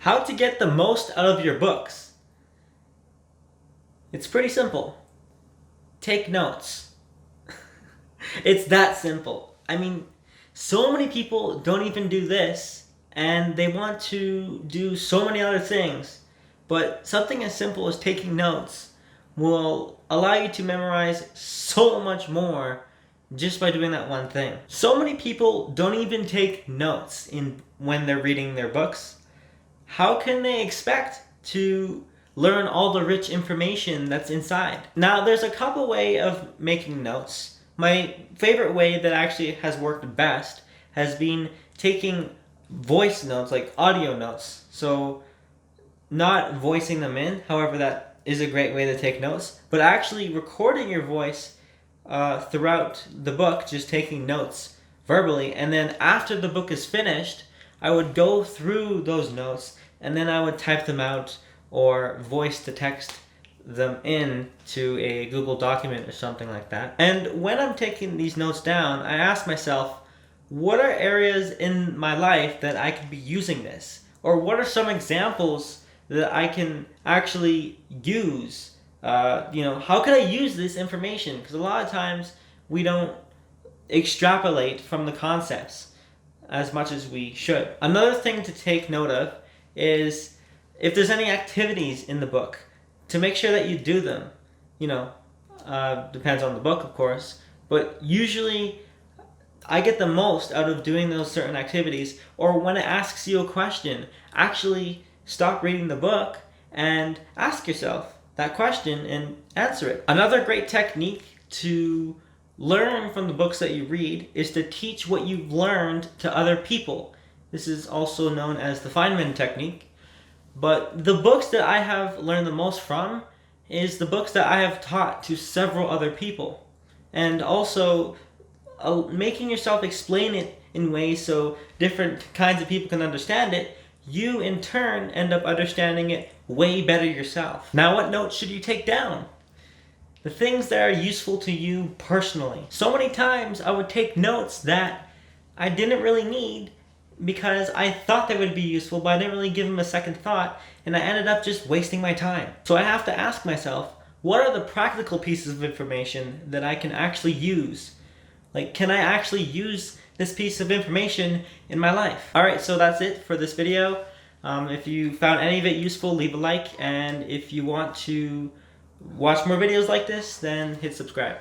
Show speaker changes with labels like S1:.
S1: How to get the most out of your books. It's pretty simple. Take notes. It's that simple. I mean, so many people don't even do this, and they want to do so many other things. But something as simple as taking notes will allow you to memorize so much more just by doing that one thing. So many people don't even take notes when they're reading their books. How can they expect to learn all the rich information that's inside? Now, there's a couple ways of making notes. My favorite way that actually has worked best has been taking voice notes, like audio notes. So not voicing them in, however that is a great way to take notes, but actually recording your voice throughout the book, just taking notes verbally, and then after the book is finished, I would go through those notes and then I would type them out or voice to text them in to a Google document or something like that. And when I'm taking these notes down, I ask myself, what are areas in my life that I could be using this? Or what are some examples that I can actually use? How can I use this information? Because a lot of times we don't extrapolate from the concepts as much as we should. Another thing to take note of is if there's any activities in the book, to make sure that you do them. Depends on the book, of course, but usually I get the most out of doing those certain activities. Or when it asks you a question, actually stop reading the book and ask yourself that question and answer it. Another great technique to learn from the books that you read is to teach what you've learned to other people. This is also known as the Feynman technique. But the books that I have learned the most from is the books that I have taught to several other people. And also making yourself explain it in ways so different kinds of people can understand it, you in turn end up understanding it way better yourself. Now, what notes should you take down? The things that are useful to you personally. So many times I would take notes that I didn't really need because I thought they would be useful, but I didn't really give them a second thought, and I ended up just wasting my time. So I have to ask myself, what are the practical pieces of information that I can actually use? Like, can I actually use this piece of information in my life? Alright, so that's it for this video. If you found any of it useful, leave a like, and if you want to watch more videos like this, then hit subscribe.